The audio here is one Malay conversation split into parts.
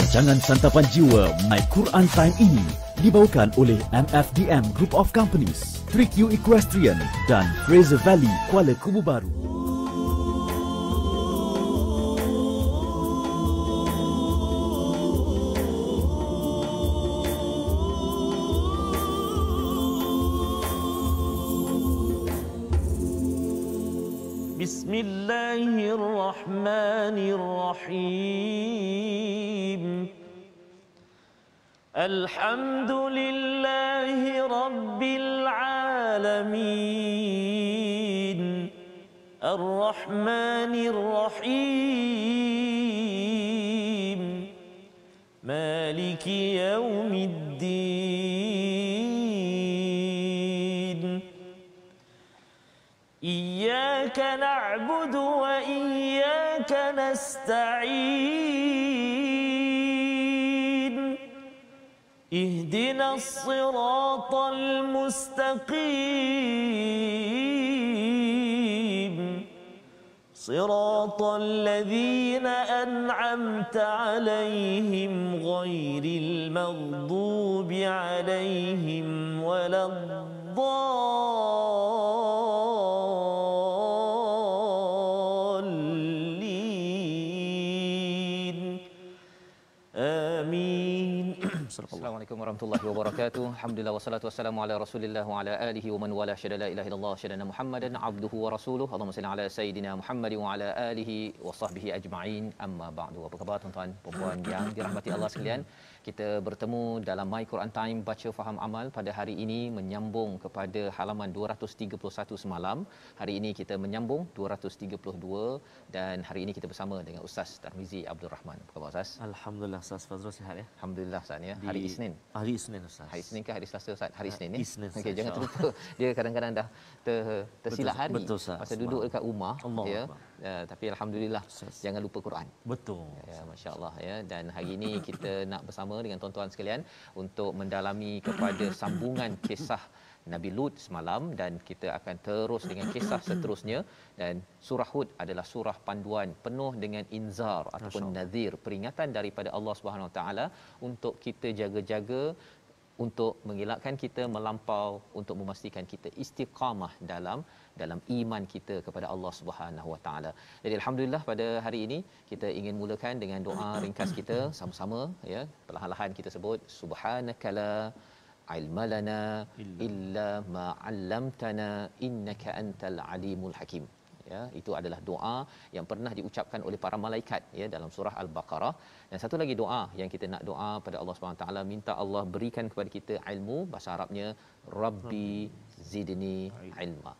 Rancangan Santapan Jiwa My Quran Time ini dibawakan oleh MFDM Group of Companies, 3Q Equestrian dan Fraser Valley Kuala Kubu Baru. Bismillahirrahmanirrahim. Alhamdulillahi Rabbil Alamin. Ar-Rahmanir-Rahim. Maliki Yawmiddin. Iyyaka na'budu wa iyyaka nasta'in. Ihdinas siratal mustaqim. Siratal ladzina an'amta 'alaihim ghairil maghdubi 'alaihim waladdallin. Amin. Assalamualaikum warahmatullahi wabarakatuh. Alhamdulillah wassalatu wassalamu ala Rasulillah wa ala alihi wa man wala syada la ilaha illallah syadana Muhammadan abduhu wa rasuluhu. Allahumma salli ala sayidina Muhammad wa ala alihi wa sahbihi ajma'in. Amma ba'du. Apa khabar tuan-tuan puan-puan yang dirahmati Allah sekalian? Kita bertemu dalam My Quran Time baca faham amal pada hari ini menyambung kepada halaman 231 semalam. Hari ini kita menyambung 232 dan hari ini kita bersama dengan Ustaz Tarmizi Abdul Rahman. Apa khabar Ustaz? Alhamdulillah Ustaz Fazrul sihat ya. Alhamdulillah Ustaz ya. Hari Isnin. Hari Isnin Ustaz. Hari Isnin ke hari Selasa Ustaz? Hari Isnin ya. Isnin. Okey, jangan terlupa. Dia kadang-kadang dah tersilap hari. Betul Ustaz. Masa duduk dekat rumah Allah ya. Tapi alhamdulillah jangan lupa Quran. Betul. Ya, masya-Allah ya. Dan hari ini kita nak bersama dengan tuan-tuan sekalian untuk mendalami kepada sambungan kisah Nabi Lut semalam dan kita akan terus dengan kisah seterusnya. Dan surah Hud adalah surah panduan penuh dengan inzar ataupun nazir, peringatan daripada Allah Subhanahu Wa Taala untuk kita jaga-jaga, untuk mengelakkan kita melampau, untuk memastikan kita istiqamah dalam iman kita kepada Allah Subhanahu Wa Taala. Jadi alhamdulillah pada hari ini kita ingin mulakan dengan doa ringkas kita sama-sama ya. Perlahan-lahan kita sebut subhanakala ilma lana illa ma 'allamtana innaka antal alimul hakim. Ya, itu adalah doa yang pernah diucapkan oleh para malaikat ya dalam surah Al-Baqarah. Dan satu lagi doa yang kita nak doa pada Allah Subhanahu taala, minta Allah berikan kepada kita ilmu, bahasa Arabnya Rabbi zidni ilma.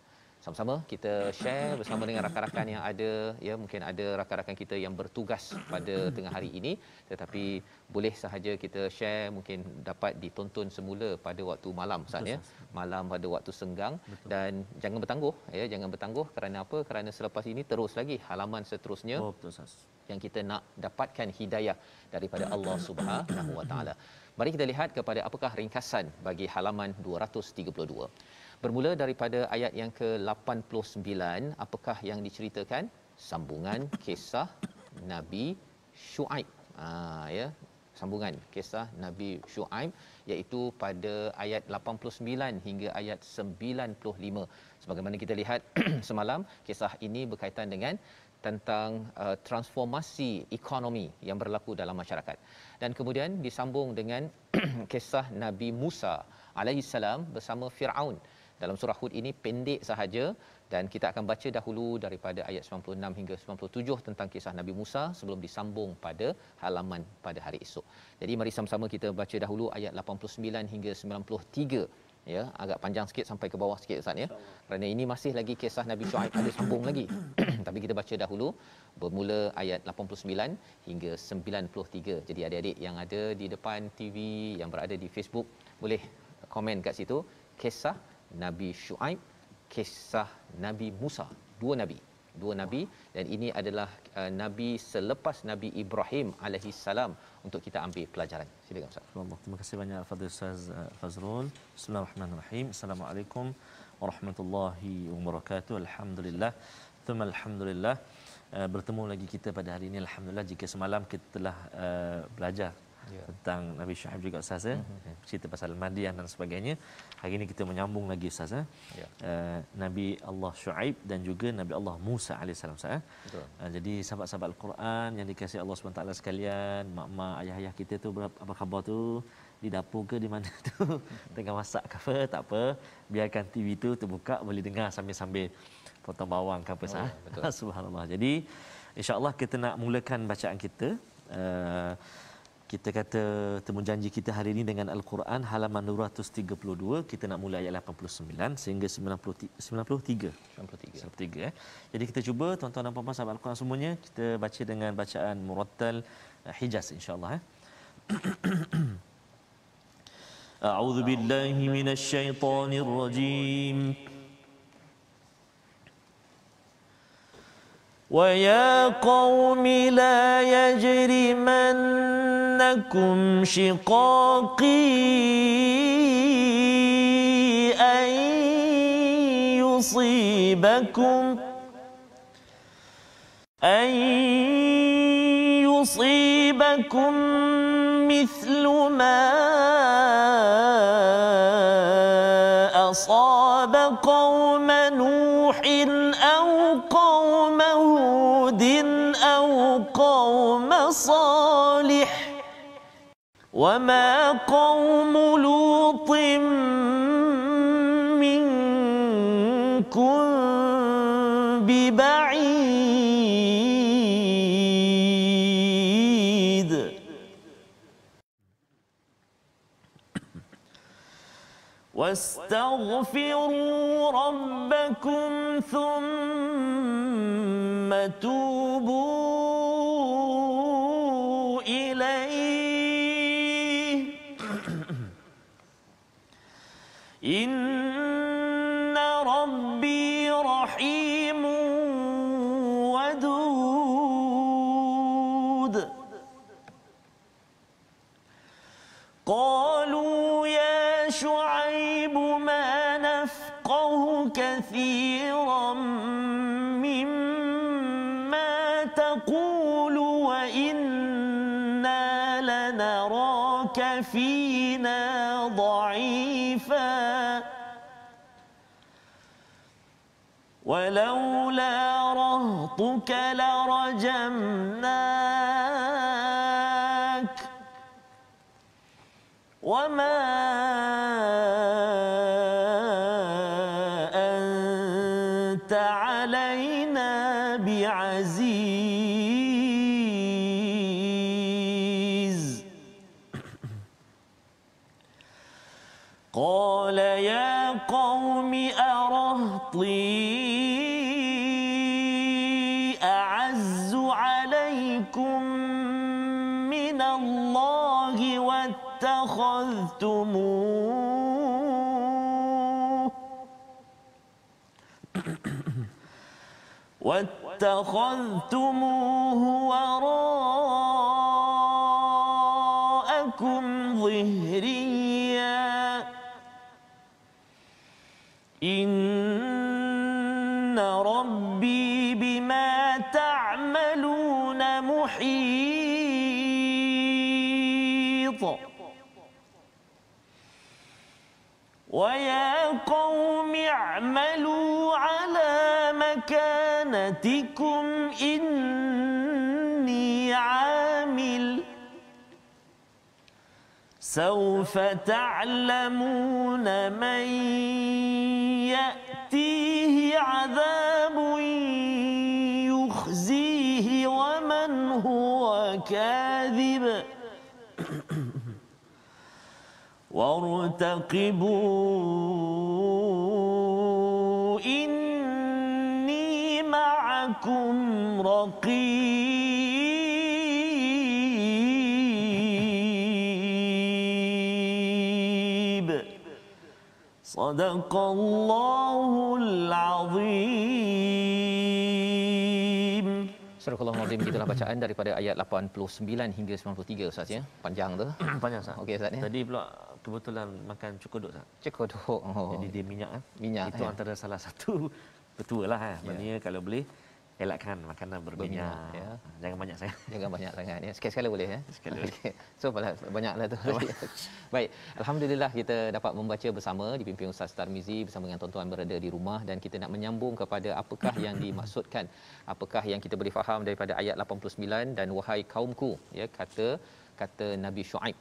Sama-sama kita share bersama dengan rakan-rakan yang ada ya, mungkin ada rakan-rakan kita yang bertugas pada tengah hari ini, tetapi boleh sahaja kita share, mungkin dapat ditonton semula pada waktu malam Ustaz ya, malam pada waktu senggang. Betul. Dan jangan bertangguh ya, jangan bertangguh. Kerana apa? Kerana selepas ini terus lagi halaman seterusnya. Betul Ustaz, yang kita nak dapatkan hidayah daripada Allah Subhanahu Wa Taala. Mari kita lihat kepada apakah ringkasan bagi halaman 232. Bermula daripada ayat yang ke-89, apakah yang diceritakan? Sambungan kisah Nabi Syuaib. Ya, sambungan kisah Nabi Syuaib, iaitu pada ayat 89 hingga ayat 95. Sebagaimana kita lihat semalam, kisah ini berkaitan dengan tentang transformasi ekonomi yang berlaku dalam masyarakat. Dan kemudian disambung dengan kisah Nabi Musa alaihissalam bersama Firaun. Dalam surah Hud ini pendek sahaja dan kita akan baca dahulu daripada ayat 96 hingga 97 tentang kisah Nabi Musa sebelum disambung pada halaman pada hari esok. Jadi mari sama-sama kita baca dahulu ayat 89 hingga 93 ya, agak panjang sikit sampai ke bawah sikit Ustaz ya. Kerana ini masih lagi kisah Nabi Syuaib, ada sambung lagi. Tapi kita baca dahulu bermula ayat 89 hingga 93. Jadi adik-adik yang ada di depan TV, yang berada di Facebook, boleh komen kat situ kisah Nabi Syuaib, kisah Nabi Musa, dua nabi dan ini adalah nabi selepas Nabi Ibrahim alaihissalam untuk kita ambil pelajaran. Silakan Ustaz. Terima kasih banyak Fadil Ustaz Fazrul. Bismillahirrahmanirrahim. Assalamualaikum warahmatullahi wabarakatuh. Alhamdulillah. Thumma alhamdulillah. bertemu lagi kita pada hari ini. Alhamdulillah, jika semalam kita telah belajar tentang Nabi Syuaib juga Ustaz, cerita pasal Madian dan sebagainya. Hari ini kita menyambung lagi Ustaz, Nabi Allah Syuaib dan juga Nabi Allah Musa alaihissalam Ustaz. Jadi sahabat-sahabat Al-Quran yang dikasihi Allah SWT sekalian, mak-mak, ayah-ayah kita tu apa khabar tu? Di dapur ke di mana tu? Tengah masak ke apa? Tak apa, biarkan TV tu terbuka, boleh dengar sambil-sambil potong bawang ke apa Ustaz. Subhanallah. Jadi insya-Allah kita nak mulakan bacaan kita. Kita kata temu janji kita hari ini dengan Al-Quran halaman 232. Kita nak mula ayat 89 sehingga 93. Jadi kita cuba tuan-tuan dan puan-puan sahabat Al-Quran semuanya, kita baca dengan bacaan murattal Hijaz insya-Allah. A'udzu billahi minasy syaithanir rajim. وَيَا قَوْمِ لَا يَجْرِمَنَّكُمْ شِقَاقِي أَن يُصِيبَكُم مِّثْلُ مَا أَصَابَ قَوْمَ نُوحٍ أَوْ قَوْمَ هُودٍ أَوْ قَوْمَ صَالِحٍ وَمَا قَوْمُ لُوطٍ مِّنكُم بِبَعِيدٍ وَاسْتَغْفِرُوا رَبَّكُمْ ثُمَّ تُوبُوا إِلَيْهِ إِنَّ رَبِّي رَحِيمٌ وَدُودٌ قَالُوا يَا شُعَيْبُ مَا نَفْقَهُ كَثِيرًا مِّمَّا تَقُولُ وَإِنَّا لَنَرَاكَ فِينَا ضَعِيفًا وَلَوْلَا رَهْطُكَ لَرَجَمْنَاكَ وَمَا أَنْتَ عَلَيْنَا بِعَزِيزٍ قَالَ يَا قَوْمِ أَرَهْطِي أَعَزُّ عَلَيْكُمْ مِنَ اللَّهِ واتخذتموه وراءكم ظهريا إن ربي بما تعملون محيط ويا قوم اعملوا على مكانتكم إني عامل سوف تعلمون من يأتيه عذاب يخزيه ومن هو كاذب وارتقبوا إني معكم رقيب صدق الله العظيم. Surah Al-Azim, gitulah bacaan daripada ayat 89 hingga 93 Ustaz ya. Panjang tu. Panjang Ustaz. Okey Ustaz ya. Tadi pula kebetulan makan cukodok Ustaz. Cukodok. Oh. Jadi dia minyak kan. Minyak itu ya. Antara salah satu petua lah kan. Maknanya kalau boleh elakkan makanan berminyak ya. Jangan banyak sangat. Jangan banyak sangat ya. Sekali-sekala boleh ya. Sekali. Okay. So banyaklah tu. Baik, alhamdulillah kita dapat membaca bersama dipimpin Ustaz Tarmizi bersama dengan tuan-tuan berada di rumah, dan kita nak menyambung kepada apakah yang dimaksudkan, apakah yang kita boleh faham daripada ayat 89, dan wahai kaumku ya, kata Nabi Shu'aib,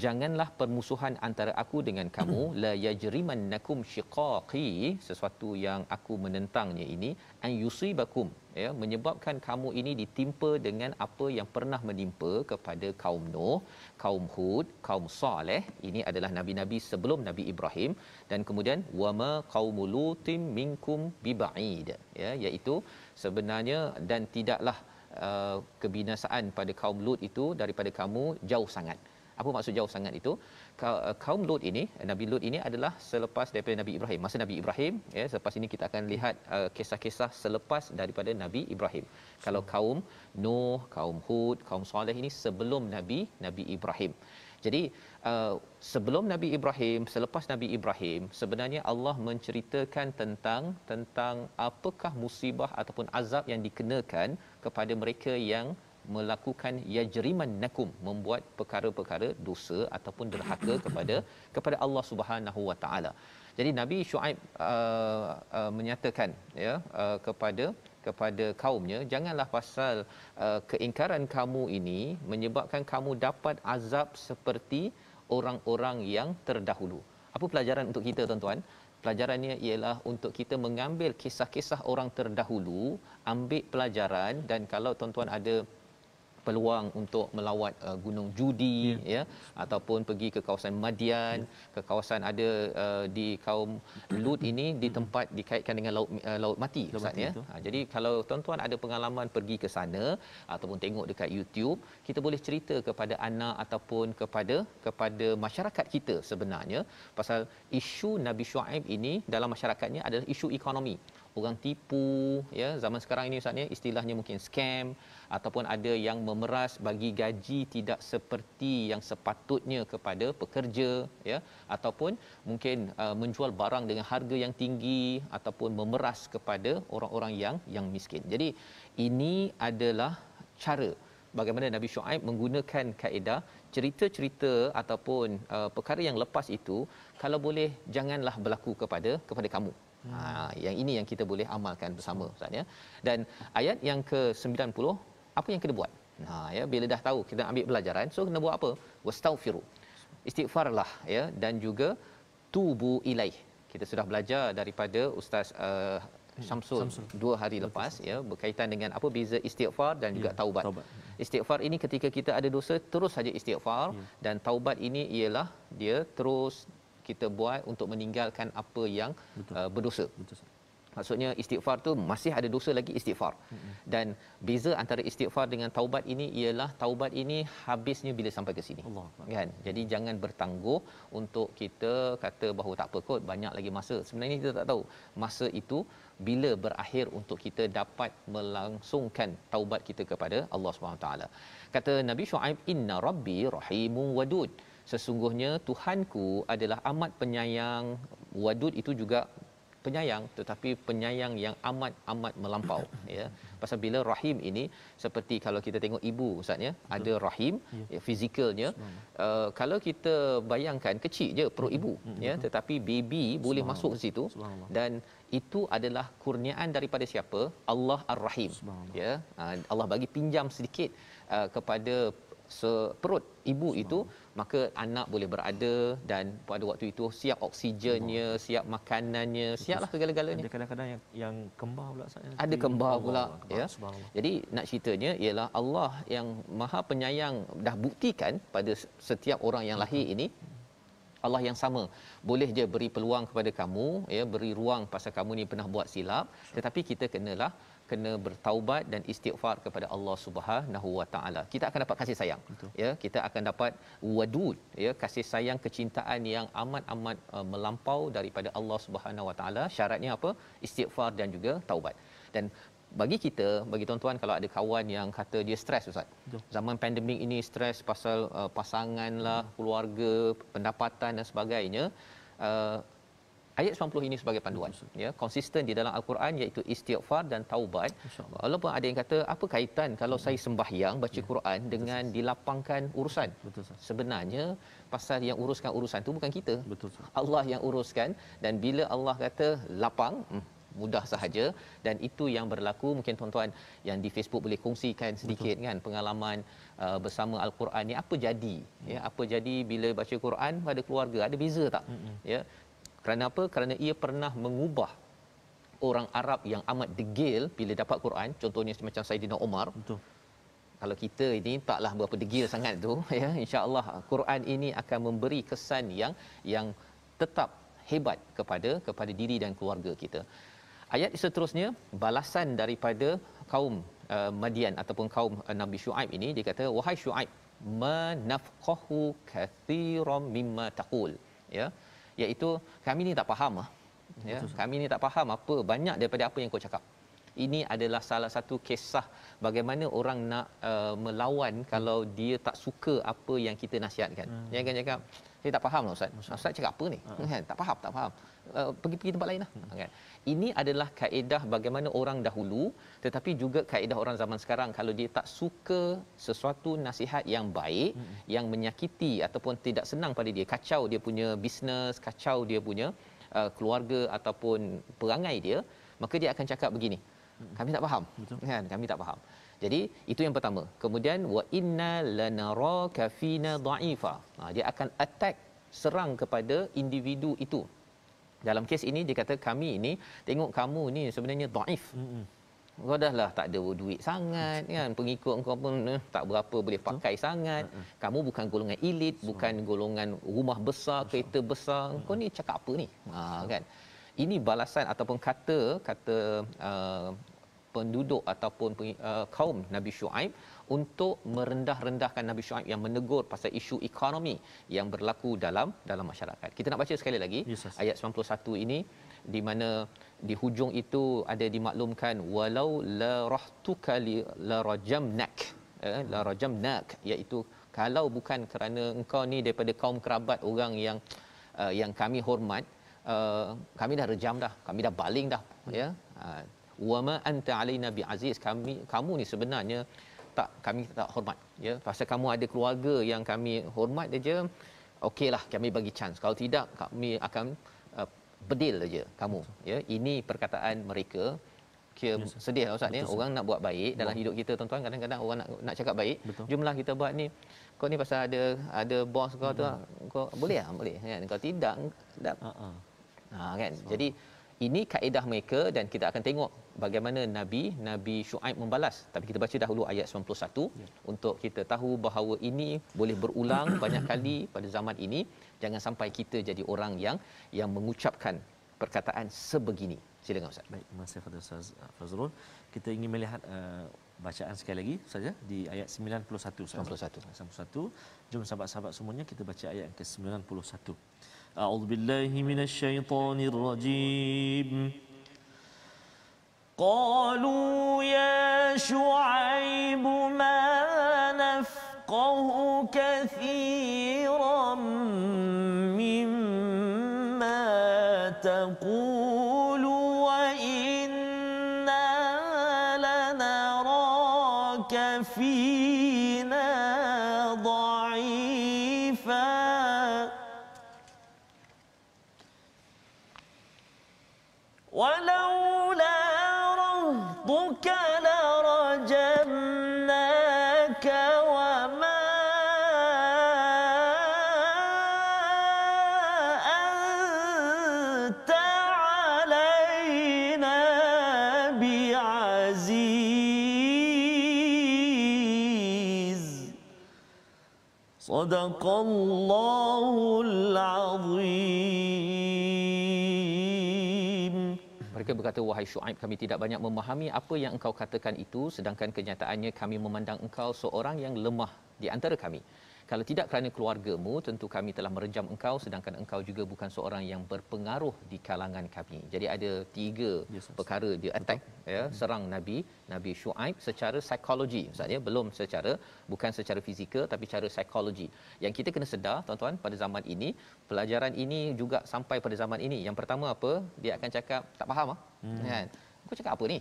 janganlah permusuhan antara aku dengan kamu, la yajrimannakum shiqaqi, sesuatu yang aku menentangnya ini, an yusibakum ya, menyebabkan kamu ini ditimpa dengan apa yang pernah menimpa kepada kaum Nuh, kaum Hud, kaum Saleh, ini adalah nabi-nabi sebelum Nabi Ibrahim, dan kemudian wama qaumul lutim minkum bibaid ya, iaitu sebenarnya dan tidaklah kebinasaan pada kaum Lut itu daripada kamu jauh sangat. Apa maksud jauh sangat itu? Kaum Lut ini, Nabi Lut ini adalah selepas daripada Nabi Ibrahim. Masa Nabi Ibrahim ya, selepas ini kita akan lihat kisah-kisah selepas daripada Nabi Ibrahim. Kalau kaum Nuh, kaum Hud, kaum Saleh ini sebelum Nabi Ibrahim. Jadi sebelum Nabi Ibrahim, selepas Nabi Ibrahim, sebenarnya Allah menceritakan tentang apakah musibah ataupun azab yang dikenakan kepada mereka yang melakukan yajrimannakum, membuat perkara-perkara dosa ataupun derhaka kepada Allah Subhanahu Wa Taala. Jadi Nabi Shu'aib menyatakan ya kepada kaumnya, janganlah pasal keingkaran kamu ini menyebabkan kamu dapat azab seperti orang-orang yang terdahulu. Apa pelajaran untuk kita tuan-tuan? Pelajarannya ialah untuk kita mengambil kisah-kisah orang terdahulu, ambil pelajaran, dan kalau tuan-tuan ada peluang untuk melawat gunung Judi ya, ataupun pergi ke kawasan Madian, ke kawasan ada di kaum Lut ini di tempat dikaitkan dengan laut mati Ustaz ya. Jadi kalau tuan-tuan ada pengalaman pergi ke sana ataupun tengok dekat YouTube, kita boleh cerita kepada anak ataupun kepada masyarakat kita sebenarnya pasal isu Nabi Shu'aib ini dalam masyarakatnya adalah isu ekonomi. Orang tipu ya, zaman sekarang ini Ustaz ya, istilahnya mungkin scam, ataupun ada yang memeras bagi gaji tidak seperti yang sepatutnya kepada pekerja ya, ataupun mungkin menjual barang dengan harga yang tinggi ataupun memeras kepada orang-orang yang miskin. Jadi ini adalah cara bagaimana Nabi Shu'aib menggunakan kaedah cerita-cerita ataupun perkara yang lepas itu kalau boleh janganlah berlaku kepada kamu. Yang ini yang kita boleh amalkan bersama Ustaz ya. Dan ayat yang ke-90, apa yang kena buat? Ya, bila dah tahu kita ambil pelajaran, so kena buat apa? Wastaghfiru. Istighfarlah ya, dan juga tubu ilaih. Kita sudah belajar daripada Ustaz Syamsul 2 hari lepas ya, berkaitan dengan apa beza istighfar dan juga taubat. Istighfar ini ketika kita ada dosa terus saja istighfar, dan taubat ini ialah dia terus kita buat untuk meninggalkan apa yang berdosa. Betul. Maksudnya istighfar tu masih ada dosa lagi istighfar. Dan beza antara istighfar dengan taubat ini ialah taubat ini habisnya bila sampai ke sini. Allah. Kan? Jadi jangan bertangguh untuk kita kata bahawa tak apa kot, banyak lagi masa. Sebenarnya kita tak tahu masa itu bila berakhir untuk kita dapat melangsungkan taubat kita kepada Allah Subhanahu taala. Kata Nabi Shu'aib, inna rabbi rahimun wadud. Sesungguhnya Tuhanku adalah amat penyayang. Wadud itu juga penyayang, tetapi penyayang yang amat melampau ya. Pasal bila rahim ini seperti kalau kita tengok ibu Ustaz ya, ada rahim ya, fizikalnya. Kalau kita bayangkan kecil je perut ibu ya, tetapi baby boleh masuk ke situ, dan itu adalah kurniaan daripada siapa? Allah Ar-Rahim ya. Allah bagi pinjam sedikit kepada perut ibu itu, maka anak boleh berada, dan pada waktu itu siap oksigennya, siap makanannya, siaplah segala-galanya. Ada kadang-kadang yang kembar pula Ustaz. Ada kembar pula ya. Jadi nak ceritanya ialah Allah yang Maha Penyayang dah buktikan pada setiap orang yang lahir ini, Allah yang sama boleh je beri peluang kepada kamu ya, beri ruang pasal kamu ni pernah buat silap, tetapi kita kena bertaubat dan istighfar kepada Allah Subhanahu Wa Taala. Kita akan dapat kasih sayang. Betul. Ya, kita akan dapat wadud ya, kasih sayang, kecintaan yang amat melampau daripada Allah Subhanahu Wa Taala. Syaratnya apa? Istighfar dan juga taubat. Dan bagi kita, bagi tuan-tuan, kalau ada kawan yang kata dia stres Ustaz. Betul. Zaman pandemik ini stres pasal pasangan lah, keluarga, pendapatan dan sebagainya. ayat 90 ini sebagai panduan, ya, konsisten di dalam al-Quran, iaitu istighfar dan taubat. Walaupun ada yang kata apa kaitan kalau saya sembahyang baca Quran dengan dilapangkan urusan. Sebenarnya pasal yang uruskan urusan tu bukan kita. Allah yang uruskan, dan bila Allah kata lapang, mudah sahaja. Dan itu yang berlaku. Mungkin tuan-tuan yang di Facebook boleh kongsikan sedikit kan pengalaman bersama al-Quran ni, apa jadi, ya, apa jadi bila baca Quran pada keluarga, ada beza tak? Ya, kerana apa? Kerana ia pernah mengubah orang Arab yang amat degil bila dapat Quran, contohnya macam Saidina Umar. Betul. Kalau kita ini taklah berapa degil sangat tu, ya, insya-Allah Quran ini akan memberi kesan yang tetap hebat kepada diri dan keluarga kita. Ayat seterusnya, balasan daripada kaum Madian ataupun kaum Nabi Syuaib ini, dia kata, wahai Syuaib, manafqahu kathiran mimma taqul, ya, iaitu kami ni tak faham, ya, kami ni tak faham apa banyak daripada apa yang kau cakap. Ini adalah salah satu kisah bagaimana orang nak melawan kalau dia tak suka apa yang kita nasihatkan. Dia akan cakap, saya tak faham lah Ustaz. Ustaz cakap apa ni? Kan, tak faham. Pergi tempat lain lah. Kan? Ini adalah kaedah bagaimana orang dahulu, tetapi juga kaedah orang zaman sekarang. Kalau dia tak suka sesuatu nasihat yang baik, yang menyakiti ataupun tidak senang pada dia, kacau dia punya bisnes, kacau dia punya keluarga ataupun perangai dia, maka dia akan cakap begini, kami tak faham. Kan, kami tak faham. Jadi itu yang pertama. Kemudian wa inna lanaraka fina dha'ifa. Dia akan attack, serang kepada individu itu. Dalam kes ini dia kata, kami ini tengok kamu ni sebenarnya dhaif. Kau dah lah tak ada duit sangat kan, pengikut kau pun tak berapa boleh pakai sangat. Kamu bukan golongan elit, bukan golongan rumah besar, kereta besar. Kau ni cakap apa ni? Kan. Ini balasan ataupun kata penduduk ataupun kaum Nabi Syuaib untuk merendah-rendahkan Nabi Syuaib yang menegur pasal isu ekonomi yang berlaku dalam masyarakat. Kita nak baca sekali lagi ayat 91 ini, di mana di hujung itu ada dimaklumkan walau la rahtuka la rajamnak, iaitu kalau bukan kerana engkau ni daripada kaum kerabat orang yang kami hormat, kami dah rejam dah, kami dah baling dah, ya. Wama anta alaina biaziz, kamu ni sebenarnya kami tak hormat, ya. Pasal kamu ada keluarga yang kami hormat saja, okeylah kami bagi chance, kalau tidak kami akan bedil saja kamu, ya. Ini perkataan mereka. Sedih lah Ustaz, ya. Orang nak buat baik dalam hidup kita, tuan-tuan, kadang-kadang orang nak cakap baik, jomlah kita buat ni, kau ni pasal ada bos kau tu, kau boleh kan, kau tidak kan. Jadi ini kaedah mereka, dan kita akan tengok bagaimana Nabi Syuaib membalas. Tapi kita baca dahulu ayat 91 untuk kita tahu bahawa ini boleh berulang banyak kali pada zaman ini. Jangan sampai kita jadi orang yang mengucapkan perkataan sebegini. Silakan Ustaz. Baik, terima kasih kepada Ustaz Fazrul. Kita ingin melihat bacaan sekali lagi saja di ayat 91 Ustaz. 91. Jom sahabat-sahabat semuanya kita baca ayat yang ke-91. A'udzubillahi minasyaitonir rajim. Qalu ya Syuaib ma nafqahu kathiran mimma taqulu wa inna lanaraka fina dha'ifa. ولولا رهطك لرجمناك وما أنت علينا بعزيز صدق الله العظيم. Mereka berkata, wahai Syuaib, kami tidak banyak memahami apa yang engkau katakan itu, sedangkan kenyataannya kami memandang engkau seorang yang lemah di antara kami. Kalau tidak kerana keluargamu, tentu kami telah merejam engkau, sedangkan engkau juga bukan seorang yang berpengaruh di kalangan kami. Jadi ada 3 perkara dia attack, ya, serang Nabi Shu'aib secara psikologi. Maksudnya bukan secara fizikal, tapi secara psikologi. Yang kita kena sedar, tuan-tuan, pada zaman ini, pelajaran ini juga sampai pada zaman ini. Yang pertama apa? Dia akan cakap tak faham kan? Kau cakap apa ni?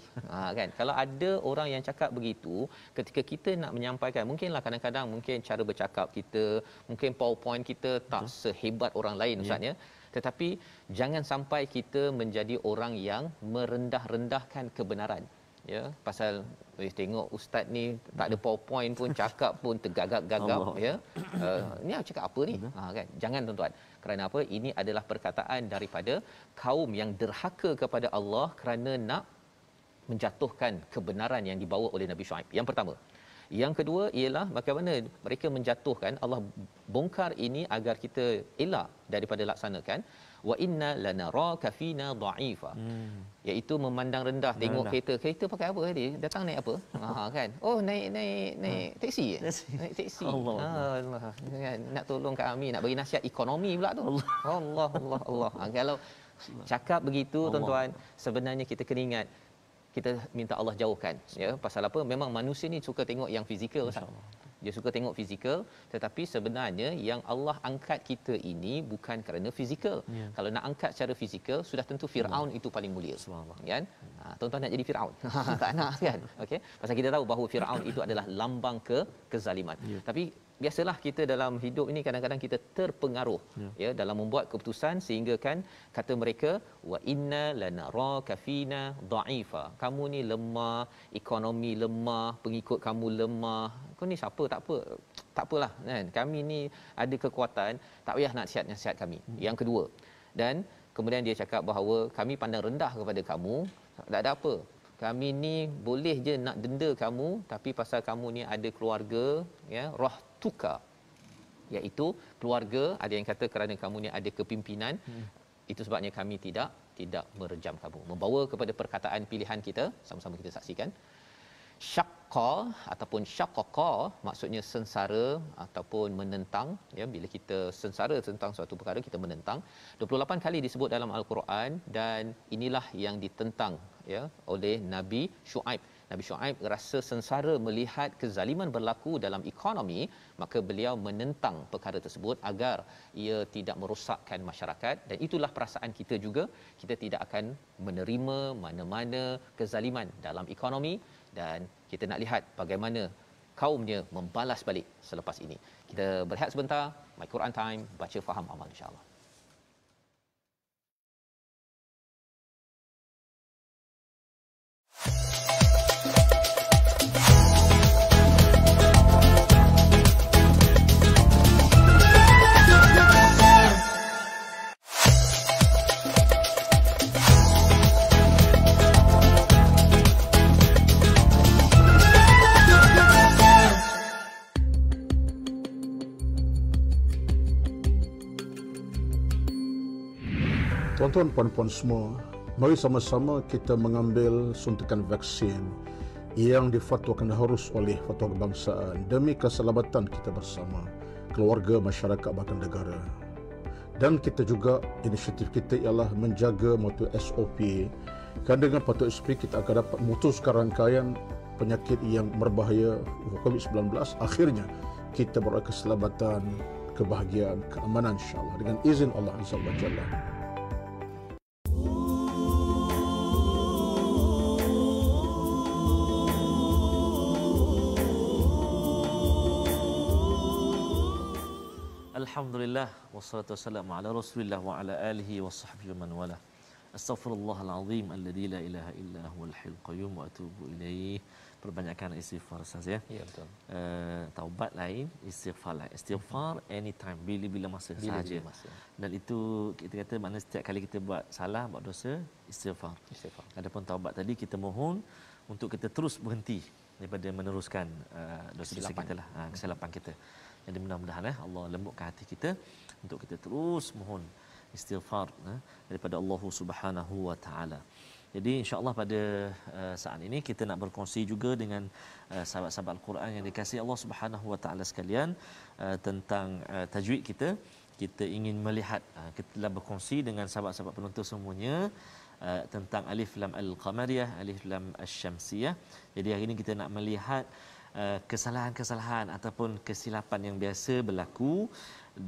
Kan? Kalau ada orang yang cakap begitu, ketika kita nak menyampaikan, mungkinlah kadang-kadang mungkin cara bercakap kita, mungkin PowerPoint kita tak sehebat orang lain ustaznya. Tetapi jangan sampai kita menjadi orang yang merendah-rendahkan kebenaran. Ya, pasal tengok ustaz ni tak ada PowerPoint pun, cakap pun tergagap-gagap, ya. Ni cakap apa ni? Kan? Jangan tuan-tuan. Kerana apa? Ini adalah perkataan daripada kaum yang derhaka kepada Allah kerana nak menjatuhkan kebenaran yang dibawa oleh Nabi Shu'aib. Yang pertama. Yang kedua ialah bagaimana mereka menjatuhkan, Allah bongkar ini agar kita elak daripada laksanakan wa inna lanaraka fina dha'ifa. Iaitu memandang rendah, tengok kereta pakai apa tadi? Datang naik apa? Kan. Oh naik teksi. Naik teksi. Allah. Kan nak tolong kami, nak bagi nasihat ekonomi pula tu. Allah. Kalau cakap begitu tuan-tuan, sebenarnya kita kena ingat kita minta Allah jauhkan, ya. Pasal apa? Memang manusia ni suka tengok yang fizikal. Dia suka tengok fizikal, tetapi sebenarnya yang Allah angkat kita ini bukan kerana fizikal. Kalau nak angkat secara fizikal, sudah tentu Firaun itu paling mulia. Kan? Tuan-tuan nak jadi Firaun. Tak nak kan? Okey. Pasal kita tahu bahawa Firaun itu adalah lambang kezaliman. Tapi biasalah kita dalam hidup ini kadang-kadang kita terpengaruh, ya, dalam membuat keputusan, sehingga kan kata mereka wa inna lanaraka fina dha'ifa. Kamu ni lemah, ekonomi lemah, pengikut kamu lemah. Kau ni siapa? Tak apalah kan. Kami ni ada kekuatan, tak payah nak nasihat kami. Yang kedua. Dan kemudian dia cakap bahawa kami pandang rendah kepada kamu, tak ada apa. Kami ni boleh je nak denda kamu, tapi pasal kamu ni ada keluarga, ya, roh tuka, iaitu keluarga. Ada yang kata kerana kamu ni ada kepimpinan, itu sebabnya kami tidak merejam kamu. Membawa kepada perkataan pilihan kita, sama-sama kita saksikan. Syaqqa ataupun syaqqa maksudnya sengsara ataupun menentang, ya. Bila kita sengsara tentang suatu perkara, kita menentang. 28 kali disebut dalam al-Quran, dan inilah yang ditentang, ya, oleh Nabi Shu'aib. Nabi Shu'aib rasa sengsara melihat kezaliman berlaku dalam ekonomi, maka beliau menentang perkara tersebut agar ia tidak merosakkan masyarakat. Dan itulah perasaan kita juga. Kita tidak akan menerima mana-mana kezaliman dalam ekonomi, dan kita nak lihat bagaimana kaumnya membalas balik selepas ini. Kita berehat sebentar. My Quran Time, baca faham amal, insya-Allah. Tuan-tuan, puan-puan semua, mari sama-sama kita mengambil suntikan vaksin yang difatwakan harus oleh Fatwa Kebangsaan demi keselamatan kita bersama, keluarga, masyarakat, bahkan negara. Dan kita juga, inisiatif kita ialah menjaga mutu SOP. Kan dengan patuh SOP kita akan dapat memutuskan rangkaian penyakit yang berbahaya COVID-19. Akhirnya kita berada keselamatan, kebahagiaan, keamanan, insya-Allah, dengan izin Allah Azza wa Jalla. Alhamdulillah, wassalatu wassalamu ala Rasulillah wa ala alihi wa sahbihi man wala. Astaghfirullahal azim alladzi la ilaha illa huwal hayyul qayyum wa atubu ilaih. Perbanyakkan istighfar saja. Ya, betul. Taubat lain, istighfar lain. Istighfar anytime, bila-bila masa saja. Dan itu kita kata makna setiap kali kita buat salah, buat dosa, istighfar. Adapun taubat tadi kita mohon untuk kita terus berhenti daripada meneruskan dosa-dosa kita lah, kesilapan kita. Jadi mudah-mudahan Allah lembutkan hati kita untuk kita terus mohon istighfar daripada Allah Subhanahu wa taala. Jadi insya-Allah pada saat ini kita nak berkongsi juga dengan sahabat-sahabat Al-Quran yang dikasihi Allah Subhanahu Wa Taala sekalian tentang tajwid kita. Kita ingin melihat, kita telah berkongsi dengan sahabat-sahabat penonton semuanya tentang alif lam al-qamariyah, alif lam asy-syamsiyah. Jadi hari ini kita nak melihat kesalahan-kesalahan ataupun kesilapan yang biasa berlaku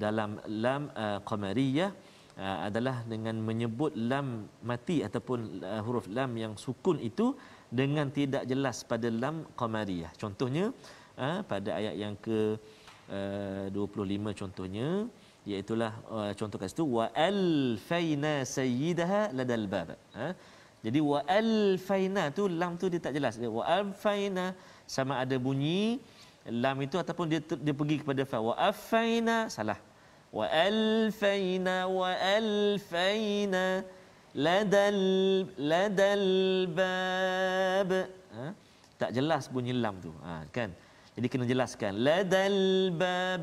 dalam lam qamariyah, adalah dengan menyebut lam mati ataupun huruf lam yang sukun itu dengan tidak jelas pada lam qamariyah. Contohnya pada ayat yang ke 25 contohnya, iaitulah contoh kat situ wa alfaina sayyidaha ladal bab. Jadi wa alfaina tu lam tu dia tak jelas. Wa alfaina sama ada bunyi lam itu ataupun dia pergi kepada fa. Wa afaina salah. Wa alfaina ladal bab. Tak jelas bunyi lam tu. Kan? Jadi kena jelaskan ladal bab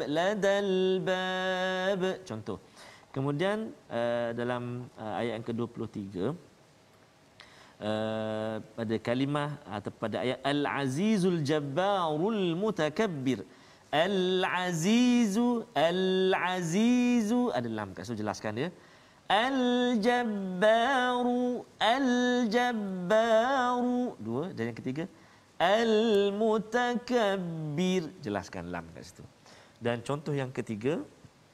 contoh. Kemudian dalam ayat yang ke-23 pada kalimah atau pada ayat al-azizul jabbarul mutakabbir, al-azizu ada lam kat situ, jelaskan dia. Al-jabbaru dua, dan yang ketiga Al-Mutakabbir, jelaskan lam kat situ. Dan contoh yang ketiga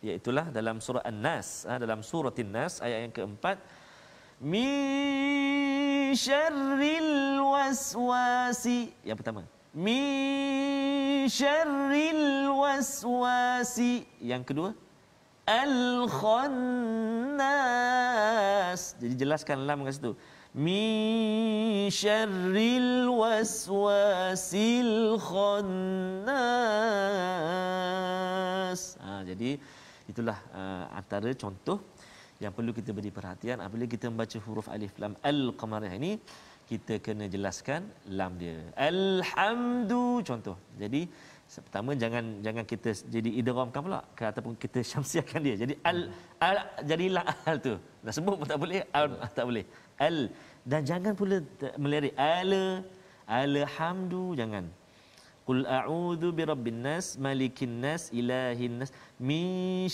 iaitulah dalam surah An-Nas, dalam surah An-Nas ayat yang keempat, min syarril waswasi. Yang pertama, min syarril waswasi. Yang kedua, al-khannas. Jadi jelaskan lam kat situ. Min syarril waswasil khannas. Jadi itulah antara contoh yang perlu kita beri perhatian apabila kita membaca huruf alif lam al-qamariyah ini. Kita kena jelaskan lam dia. Alhamdu contoh. Jadi pertama jangan kita jadi idghamkan pula ataupun kita syamsiahkan dia. Jadi jadilah al tu. Dah sebut pun tak boleh, al tak boleh. Al, dan jangan pula melirik alhamdu, jangan. Qul a'udzu birabbin nas malikin nas ilahin nas min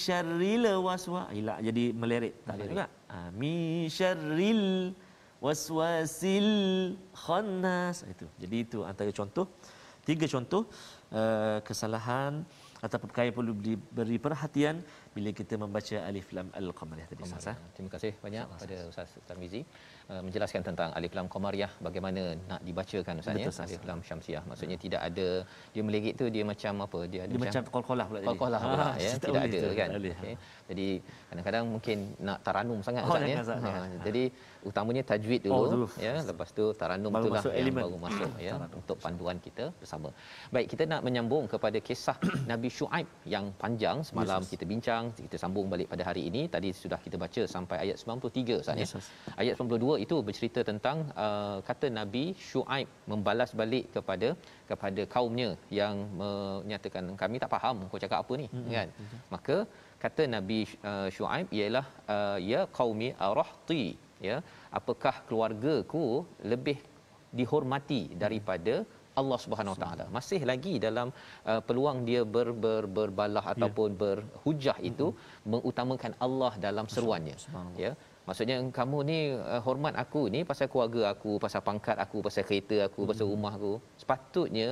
syarril waswas. Jadi melirik tak boleh juga. Min syarril waswasil khannas. Itu. Jadi itu antara contoh, 3 contoh kesalahan atau perkara perlu diberi perhatian bila kita membaca alif lam al-qamariyah tadi. Terima kasih banyak pada Ustaz Tarmizi menjelaskan tentang alif lam qamariyah, bagaimana nak dibacakan Ustaz ya. Alif lam syamsiah maksudnya tidak ada dia meleget tu, dia macam apa, dia ada macam qalqalah pula jadi. Qalqalah pula ya, tidak ada kan. Okay. Jadi kadang-kadang mungkin nak taranum sangat Ustaz ya. Jadi utamanya tajwid dulu ya, lepas tu taranum itulah yang baru masuk ya untuk panduan kita bersama. Baik, kita nak menyambung kepada kisah Nabi Syuaib yang panjang semalam kita bincang, kita sambung balik pada hari ini. Tadi sudah kita baca sampai ayat 93 Ustaz ya. Ayat 92 itu bercerita tentang kata Nabi Syuaib membalas balik kepada kaumnya yang menyatakan kami tak faham kau cakap apa ni kan. Maka kata Nabi Syuaib ialah ya qaumi arahti, ya, apakah keluargaku lebih dihormati daripada Allah Subhanahu Wa Taala. Masih lagi dalam peluang dia berbalah ataupun berhujah itu mengutamakan Allah dalam seruannya. Ya. Maksudnya kamu ni hormat aku ni pasal keluarga aku, pasal pangkat aku, pasal kereta aku, pasal rumah aku. Sepatutnya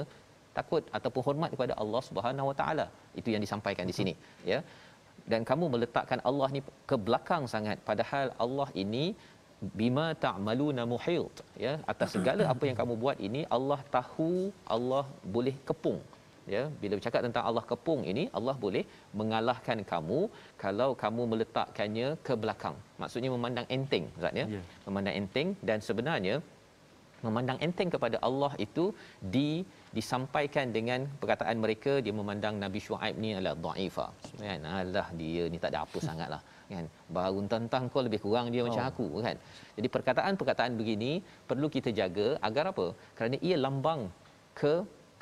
takut ataupun hormat kepada Allah Subhanahu Wa Taala. Itu yang disampaikan di sini, ya. Dan kamu meletakkan Allah ni ke belakang sangat, padahal Allah ini bima ta'maluna muhit, ya, atas segala apa yang kamu buat ini Allah tahu, Allah boleh kepung. Ya, bila bercakap tentang Allah kepung ini, Allah boleh mengalahkan kamu kalau kamu meletakkannya ke belakang. Maksudnya memandang enteng, Ustaz ya. Memandang enteng, dan sebenarnya memandang enteng kepada Allah itu disampaikan dengan perkataan mereka, dia memandang Nabi Syuaib ni adalah dhaifa. Kan? Alah dia ni tak ada apa sangatlah, kan. Baru tentang kau lebih kurang dia macam aku, kan. Jadi perkataan-perkataan begini perlu kita jaga agar apa? Kerana ia lambang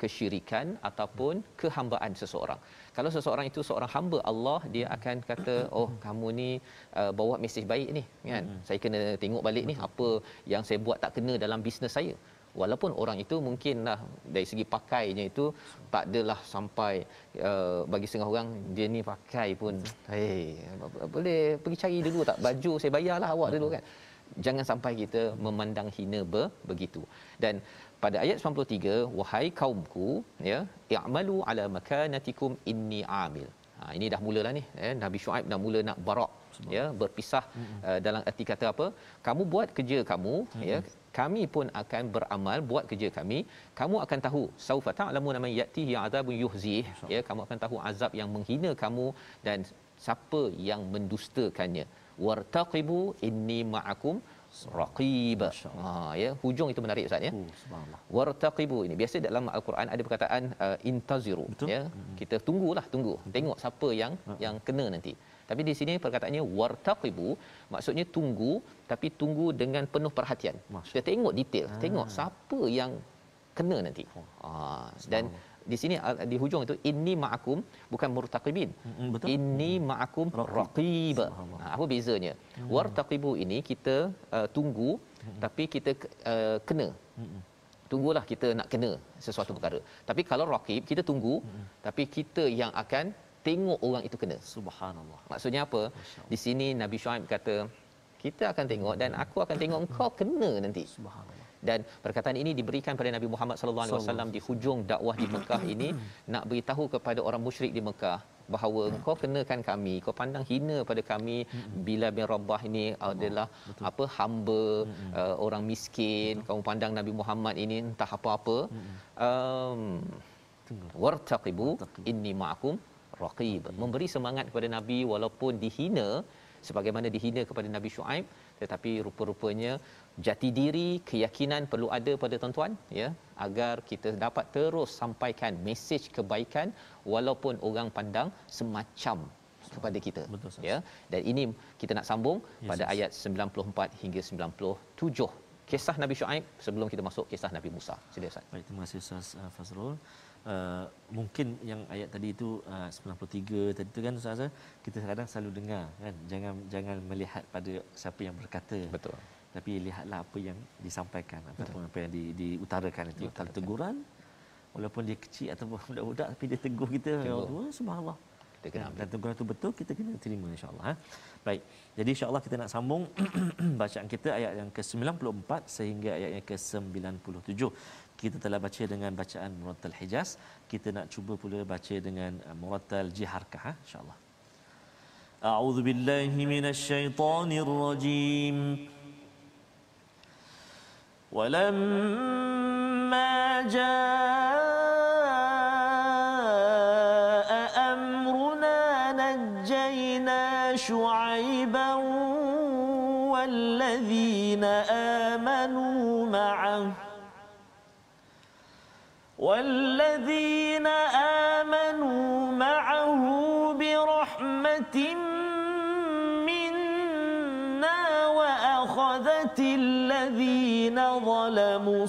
kesyirikan ataupun kehambaan seseorang. Kalau seseorang itu seorang hamba Allah, dia akan kata, oh kamu ni bawa mesej baik ni kan. Saya kena tengok balik ni apa yang saya buat tak kena dalam bisnes saya. Walaupun orang itu mungkinlah dari segi pakainya itu tak adalah sampai bagi setengah orang dia ni pakai pun boleh pergi cari dulu tak baju saya bayarlah awak dulu kan. Jangan sampai kita memandang hina begitu. Dan pada ayat 93, wahai kaumku ya, i'malu ala makanatikum inni amil. Ini dah mulalah ni Nabi Shu'aib dah mula nak barak ya, berpisah dalam erti kata apa? Kamu buat kerja kamu ya, kami pun akan beramal buat kerja kami. Kamu akan tahu saufa ta'lamuna man ya'tihi 'adzabun yuhzih ya, kamu akan tahu azab yang menghina kamu dan siapa yang mendustakannya. Wartaqibu inni ma'akum raqib. Ya, hujung itu menarik Ustaz ya. Subhanallah. Wartaqibu ini biasa dalam al-Quran ada perkataan intaziru. Betul? Ya. Kita tunggu. Tengok siapa yang kena nanti. Tapi di sini perkataannya wartaqibu, maksudnya tunggu, tapi tunggu dengan penuh perhatian. Kita tengok detail, tengok siapa yang kena nanti. Dan di sini di hujung itu inni ma'akum, bukan murtaqibin. Betul. Inni ma'akum raqib. Apa bezanya? Wartaqibu ini kita tunggu, tapi kita kena. Tunggulah kita nak kena sesuatu perkara. Tapi kalau raqib kita tunggu, tapi kita yang akan tengok orang itu kena. Subhanallah. Maksudnya apa? Di sini Nabi Shu'aib kata, kita akan tengok dan aku akan tengok engkau kena nanti. Subhanallah. Dan perkataan ini diberikan pada Nabi Muhammad sallallahu alaihi wasallam di hujung dakwah di Mekah ini, nak beritahu kepada orang musyrik di Mekah bahawa engkau kenakan kami, kau pandang hina pada kami. Bilal bin Rabah ini adalah apa, hamba, orang miskin. Kamu pandang Nabi Muhammad ini entah apa-apa. Wartaqibu inni ma'akum raqib. Memberi semangat kepada Nabi walaupun dihina sebagaimana dihina kepada Nabi Shu'aib, tetapi rupa-rupanya jati diri, keyakinan perlu ada pada tuan-tuan ya, agar kita dapat terus sampaikan mesej kebaikan walaupun orang pandang semacam kepada kita. Betul, ya. Dan ini kita nak sambung pada ayat 94 hingga 97 kisah Nabi Shu'aib sebelum kita masuk kisah Nabi Musa. Sila Ustaz. Baik, terima kasih Ustaz Fazrul. Mungkin yang ayat tadi itu 93 tadi tu kan Ustaz, kita kadang selalu dengar kan, jangan melihat pada siapa yang berkata. Betul. Tapi lihatlah apa yang disampaikan ataupun apa yang diutarakan itu. Kalau teguran walaupun dia kecil ataupun budak-budak tapi dia tegur kita, subhanallah. Dan teguran itu betul, kita kena terima insya-Allah. Baik. Jadi insya-Allah kita nak sambung bacaan kita ayat yang ke-94 sehingga ayat yang ke-97. Kita telah baca dengan bacaan Murattal Hijaz. Kita nak cuba pula baca dengan Murattal Jiharkah insya-Allah. A'udzu billahi minasyaitonir rajim. Walamma jaa amruna najjayna Shu'aiban wallazina amanu ma'ahu والذين آمنوا معه برحمة منا وأخذت الذين ظلموا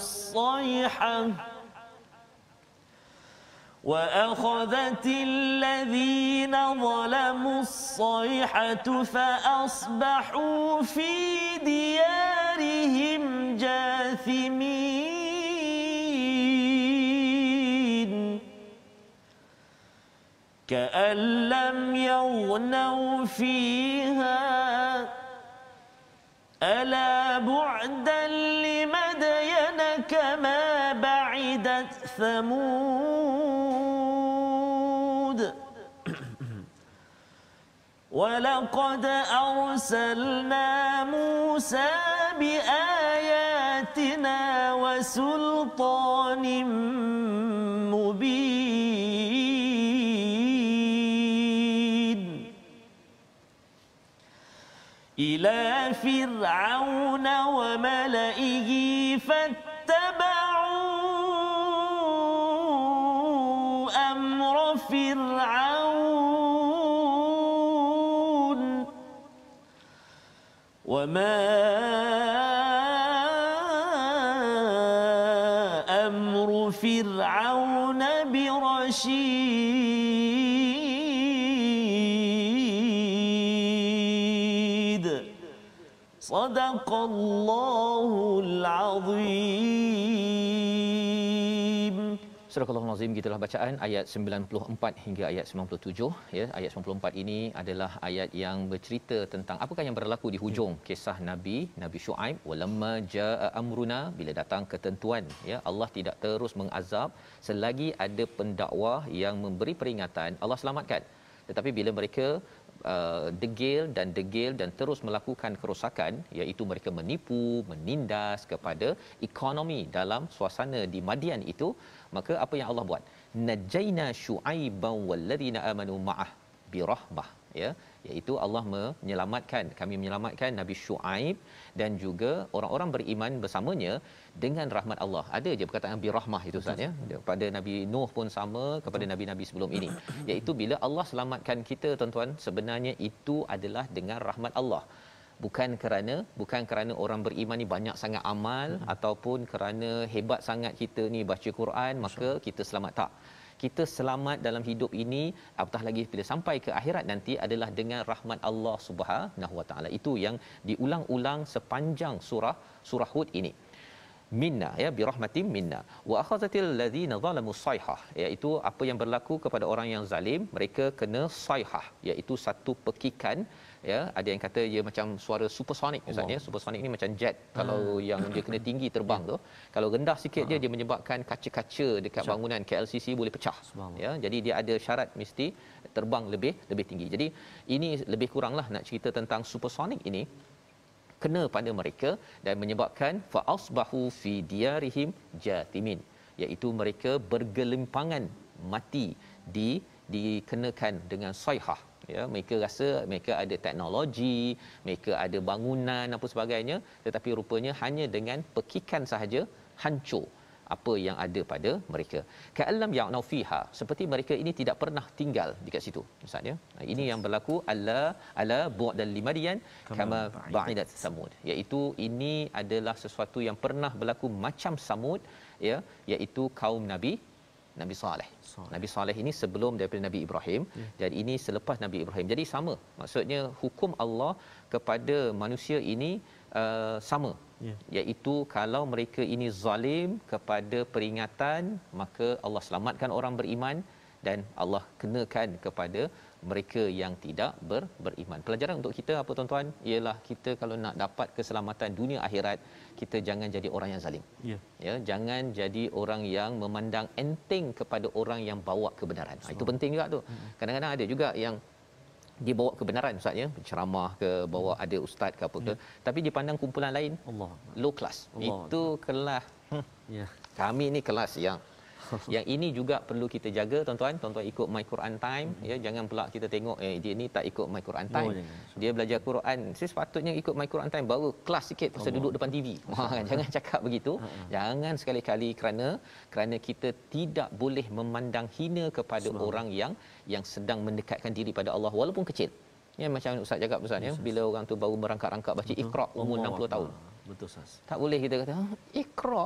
الصيحة فأصبحوا في ديارهم جاثمين كأن لم يغنوا فيها ألا بعدا لمدين كما بعدت ثمود ولقد أرسلنا موسى بآياتنا وسلطان مبين إلى فرعون وملئه فاتبعوا أمر فرعون وما أمر فرعون برشيد Sadaqallahul azim. Surah Al-Azim, gitulah bacaan ayat 94 hingga ayat 97 ya. Ayat 94 ini adalah ayat yang bercerita tentang apakah yang berlaku di hujung kisah Nabi Syuaib. Walamma jaa amruna, bila datang ketentuan ya, Allah tidak terus mengazab selagi ada pendakwah yang memberi peringatan, Allah selamatkan. Tetapi bila mereka degil dan terus melakukan kerosakan, iaitu mereka menipu, menindas kepada ekonomi dalam suasana di Madian itu, maka apa yang Allah buat? Najaina Syuaiban walladzina amanu ma'ah birahmah, ya, iaitu Allah kami menyelamatkan Nabi Syuaib dan juga orang-orang beriman bersamanya dengan rahmat Allah. Ada je perkataan birahmah itu Ustaz ya. Pada Nabi Nuh pun sama, kepada nabi-nabi sebelum ini. Iaitu bila Allah selamatkan kita tuan-tuan, sebenarnya itu adalah dengan rahmat Allah. Bukan kerana orang beriman ni banyak sangat amal ataupun kerana hebat sangat kita ni baca Quran maka kita selamat, tak. Kita selamat dalam hidup ini, apatah lagi bila sampai ke akhirat nanti adalah dengan rahmat Allah Subhanahu Wa Taala. Itu yang diulang-ulang sepanjang surah Hud ini. Minna, ya, bi rahmatin minna wa akhazatil ladzina zalamu sayhah, iaitu apa yang berlaku kepada orang yang zalim, mereka kena sayhah, iaitu satu pekikan, ya. Ada yang kata dia macam suara supersonik Ustaz ya. Supersonik ni macam jet, kalau yang dia kena tinggi terbang tu, kalau rendah sikit dia menyebabkan kaca-kaca dekat bangunan KLCC boleh pecah, ya. Jadi dia ada syarat mesti terbang lebih tinggi. Jadi ini lebih kuranglah nak cerita tentang supersonik ini kena pada mereka dan menyebabkan fa asbahu fi diyarihim jatimin, iaitu mereka bergelimpangan mati dikenakan dengan sayhah, ya. Mereka rasa mereka ada teknologi, mereka ada bangunan apa sebagainya, tetapi rupanya hanya dengan pekikan sahaja hancur apa yang ada pada mereka. Ka'allam ya'nau fiha, seperti mereka ini tidak pernah tinggal dekat situ Ustaz ya. Ini yang berlaku ala bu'dal limadian kama ba'idat samud, iaitu ini adalah sesuatu yang pernah berlaku macam Samud, ya, iaitu kaum Nabi Saleh. Nabi Saleh ini sebelum daripada Nabi Ibrahim, dan ini selepas Nabi Ibrahim. Jadi sama, maksudnya hukum Allah kepada manusia ini sama, iaitu kalau mereka ini zalim kepada peringatan, maka Allah selamatkan orang beriman dan Allah kenakan kepada mereka yang tidak beriman. Pelajaran untuk kita apa tuan-tuan, ialah kita kalau nak dapat keselamatan dunia akhirat, kita jangan jadi orang yang zalim. Ya, jangan jadi orang yang memandang enteng kepada orang yang bawa kebenaran. Itu penting juga tu. Kadang-kadang ada juga yang dia bawa kebenaran Ustaz ya, ceramah ke, bawa ada ustaz ke apa ke, tapi dipandang kumpulan lain low class. Itu kelas kami ni kelas yang ini juga perlu kita jaga tuan-tuan. Tuan-tuan ikut My Quran Time, ya, jangan pula kita tengok dia ni tak ikut My Quran Time, dia belajar Quran, sepatutnya ikut My Quran Time, baru kelas sikit pasal duduk depan TV. Jangan cakap begitu. Jangan sekali-kali kerana kita tidak boleh memandang hina kepada orang yang sedang mendekatkan diri pada Allah walaupun kecil. Ya, macam Ustaz cakap Ustaz ya, bila orang tu baru merangkak-rangkak baca Iqra umur 60 tahun. Betul Ustaz. Tak boleh kita kata Iqra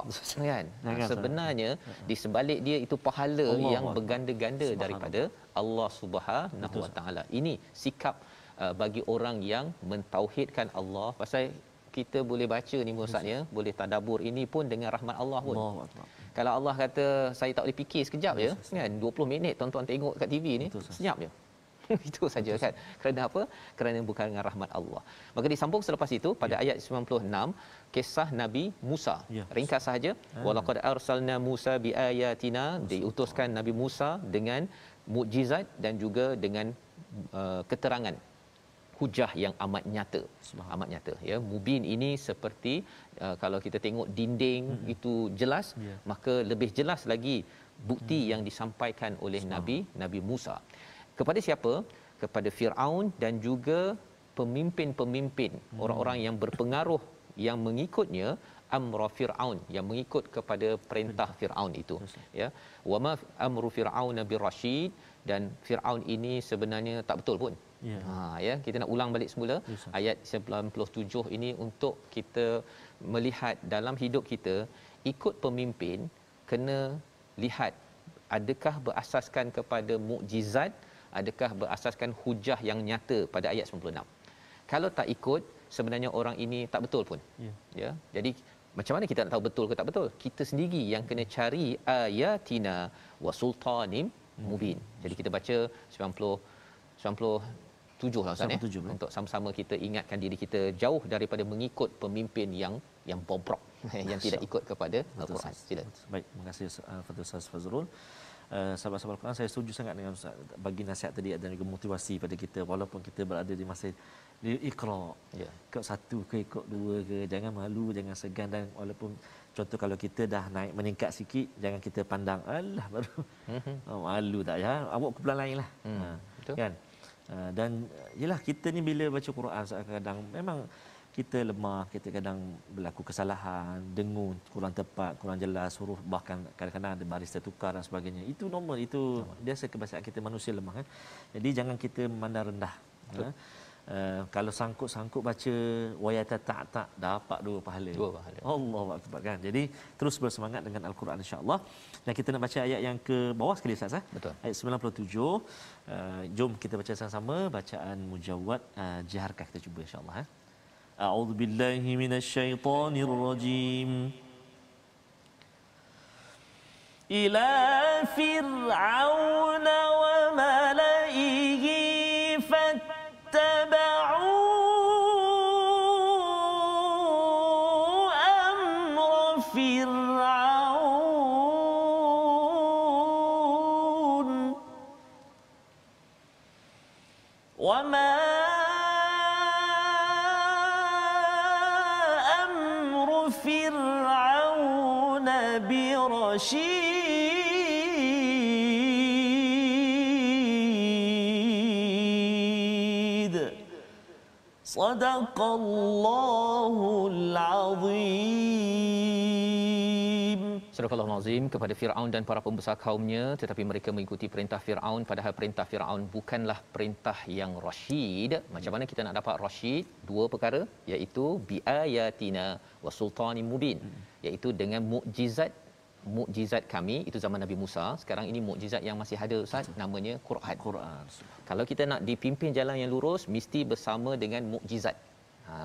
kan. Sebenarnya di sebalik dia itu pahala yang berganda-ganda daripada Allah Subhanahu Wa Taala. Ini sikap bagi orang yang mentauhidkan Allah. Pasal kita boleh baca ni Ustaz ya, boleh tadabbur ini pun dengan rahmat Allah pun. Kalau Allah kata saya tak boleh fikir sekejap je kan, 20 minit tuan-tuan tengok kat TV ni, senyap je. Itu saja kan. Kerana apa? Kerana bukan dengan rahmat Allah. Maka disambung selepas itu pada ayat 96, kisah Nabi Musa. Ringkas sahaja. Walaqad arsalna Musa biayatina, diutuskan Nabi Musa dengan mukjizat dan juga dengan keterangan hujah yang amat nyata. Ya, mubin ini seperti kalau kita tengok dinding itu jelas, maka lebih jelas lagi bukti yang disampaikan oleh Nabi Musa. Kepada siapa? Kepada Firaun dan juga pemimpin-pemimpin, orang-orang yang berpengaruh yang mengikutnya, amra Firaun, yang mengikut kepada perintah Firaun itu, ya. Wama amru Firaun birasyid, dan Firaun ini sebenarnya tak betul pun. Ya, kita nak ulang balik semula ayat 97 ini untuk kita melihat dalam hidup kita, ikut pemimpin kena lihat adakah berasaskan kepada mukjizat, adakah berasaskan hujah yang nyata pada ayat 96. Kalau tak ikut, sebenarnya orang ini tak betul pun. Ya. Jadi macam mana kita nak tahu betul ke tak betul? Kita sendiri yang kena cari ayatina wa sultanim mubin. Jadi kita baca 97 lah Ustaz, 97, untuk sama-sama kita ingatkan diri kita jauh daripada mengikut pemimpin yang bobrok yang tidak ikut kepada Al-Quran. Sila. Baik, terima kasih Fadil Ustaz Fazrul. Sahabat-sahabat Al-Quran, saya setuju sangat dengan Ustaz bagi nasihat tadi dan juga motivasi pada kita walaupun kita berada di masa di Iqra. Ya. Ikut satu ke ikut dua ke, jangan malu, jangan segan, dan walaupun contoh kalau kita dah naik meningkat sikit, jangan kita pandang alah baru malu tak ya, awak kumpulan lainlah. Betul. Kan? Dan yalah kita ni bila baca Quran kadang memang kita lemah, kita kadang berlaku kesalahan, dengung, kurang tepat, kurang jelas, huruf bahkan kadang-kadang ada baris tertukar dan sebagainya. Itu normal, itu biasa kebiasaan kita manusia lemah kan. Jadi jangan kita memandang rendah. Kalau sangkut-sangkut baca wayata tak dapat dua pahala. Allahu akbar kan. Jadi terus bersemangat dengan Al-Quran insya-Allah. Dan kita nak baca ayat yang ke bawah sekali Ustaz. Betul. Ayat 97. Jom kita baca sama-sama bacaan mujawwad. Jaharkah kita cuba insya-Allah. A'udzu billahi minasyaitonir rajim. Ila fir'auna wa malaihi وما أمر فرعون برشيد صدق الله العظيم. Surah Al-Azim kepada Firaun dan para pembesar kaumnya, tetapi mereka mengikuti perintah Firaun, padahal perintah Firaun bukanlah perintah yang rasyid. Macam mana kita nak dapat rasyid? Dua perkara, iaitu biayatina wa sultanin mubin, iaitu dengan mukjizat kami. Itu zaman Nabi Musa. Sekarang ini mukjizat yang masih ada Ustaz, namanya Quran. Kalau kita nak dipimpin jalan yang lurus, mesti bersama dengan mukjizat.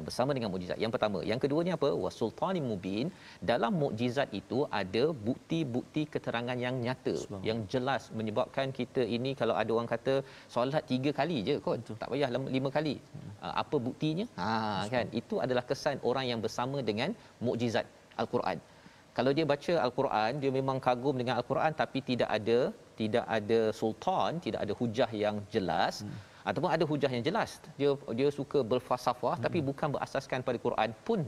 Bersama dengan mukjizat. Yang pertama, yang keduanya apa? Wasultanim mubin. Dalam mukjizat itu ada bukti-bukti keterangan yang nyata, yang jelas, menyebabkan kita ini, kalau ada orang kata solat 3 kali je kot, tak payah 5 kali. Apa buktinya? Kan, itu adalah kesan orang yang bersama dengan mukjizat Al-Quran. Kalau dia baca Al-Quran, dia memang kagum dengan Al-Quran, tapi tidak ada sultan, tidak ada hujah yang jelas. Ataupun ada hujah yang jelas, dia suka berfalsafah tapi bukan berasaskan pada Quran pun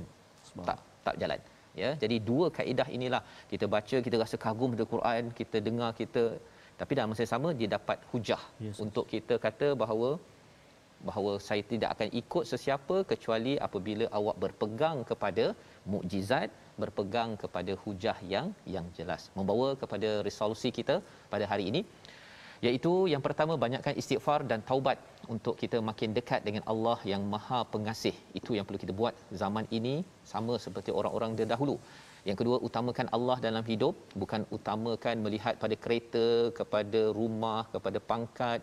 tak jalan. Ya, jadi dua kaedah inilah, kita baca kita rasa kagum pada Quran, kita dengar kita, tapi dalam masa yang sama dia dapat hujah untuk kita kata bahawa saya tidak akan ikut sesiapa kecuali apabila awak berpegang kepada mukjizat, berpegang kepada hujah yang jelas. Membawa kepada resolusi kita pada hari ini, iaitu yang pertama, banyakkan istighfar dan taubat untuk kita makin dekat dengan Allah yang Maha Pengasih. Itu yang perlu kita buat zaman ini, sama seperti orang-orang dahulu. Yang kedua, utamakan Allah dalam hidup, bukan utamakan melihat pada kereta, kepada rumah, kepada pangkat,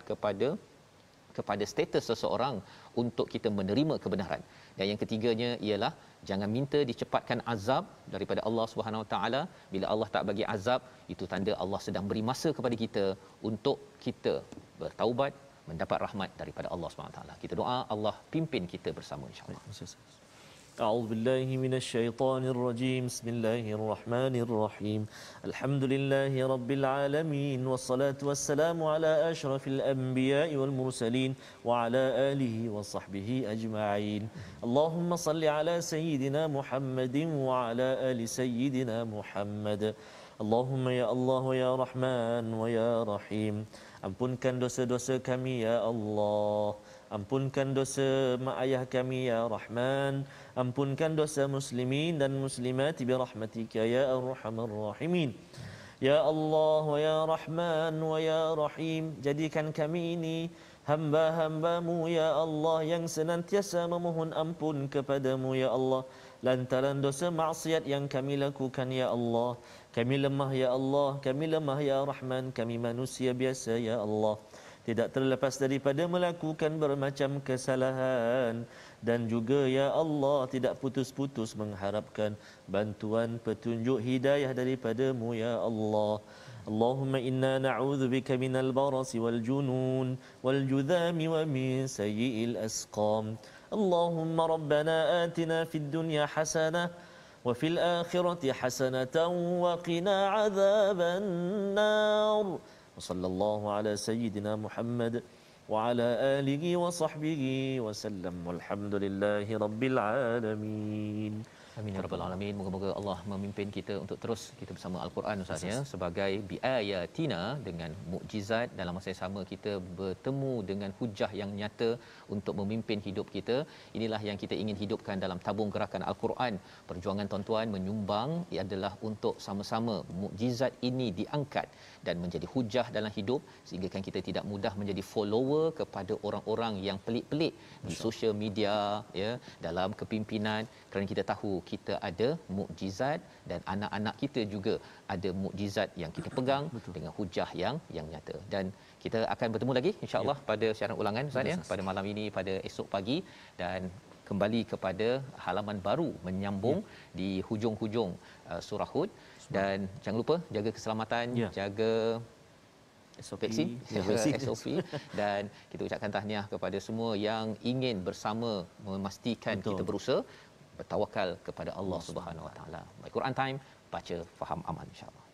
kepada status seseorang untuk kita menerima kebenaran. Dan yang ketiganya ialah jangan minta dicepatkan azab daripada Allah Subhanahu Wa Taala. Bila Allah tak bagi azab, itu tanda Allah sedang beri masa kepada kita untuk kita bertaubat, mendapat rahmat daripada Allah Subhanahu Wa Taala. Kita doa Allah pimpin kita bersama insya-Allah. أعوذ بالله من الشيطان الرجيم بسم الله الرحمن الرحيم الحمد لله رب العالمين والصلاة والسلام على أشرف الأنبياء والمرسلين وعلى آله وصحبه أجمعين اللهم صل على سيدنا محمد وعلى آل سيدنا محمد اللهم يا الله يا رحمن ويا رحيم ampunkan dosa-dosa kami ya Allah. Ampunkan dosa mak ayah kami ya Rahman. Ampunkan dosa muslimin dan muslimat bi rahmatika ya arhamar rahimin. Ya Allah wa ya Rahman wa ya Rahim, jadikan kami ini hamba-hambamu ya Allah yang senantiasa memohon ampun kepadamu ya Allah lantaran dosa maksiat yang kami lakukan ya Allah. Kami lemah ya Allah, kami lemah ya Rahman, kami manusia biasa ya Allah. tidak terlepas daripada melakukan bermacam kesalahan, dan juga ya Allah tidak putus-putus mengharapkan bantuan petunjuk hidayah daripada-Mu ya Allah. Allahumma inna na'udzubika minal barasi wal junun wal judhami wa min sayyi'il asqam. Allahumma rabbana atina fid dunya hasanah wa fil akhirati hasanatan wa qina adzaban nar. Wa sallallahu ala sayyidina Muhammad wa ala alihi wa sahbihi wa sallam. Walhamdulillahi rabbil alamin. Amin ya rabbal alamin. Moga-moga Allah memimpin kita untuk terus kita bersama Al-Quran Ustaz ya, sebagai biayatina, dengan mukjizat. Dalam masa yang sama kita bertemu dengan hujah yang nyata untuk memimpin hidup kita. Inilah yang kita ingin hidupkan dalam tabung gerakan Al-Quran. Perjuangan tuan-tuan menyumbang adalah untuk sama-sama mukjizat ini diangkat dan menjadi hujah dalam hidup, sehingga kan kita tidak mudah menjadi follower kepada orang-orang yang pelik-pelik di sosial media ya, dalam kepimpinan, kerana kita tahu kita ada mukjizat dan anak-anak kita juga ada mukjizat yang kita pegang. Betul. Dengan hujah yang nyata. Dan kita akan bertemu lagi insya-Allah pada siaran ulangan Ustaz ya, pada malam ini, pada esok pagi, dan kembali kepada halaman baru menyambung di hujung-hujung surah Hud. Dan jangan lupa jaga keselamatan, jaga vaksin, jaga SOP, dan kita ucapkan tahniah kepada semua yang ingin bersama memastikan kita berusaha bertawakal kepada Allah Subhanahu Wa Taala. Al-Quran Time, baca, faham, amal, insya-Allah.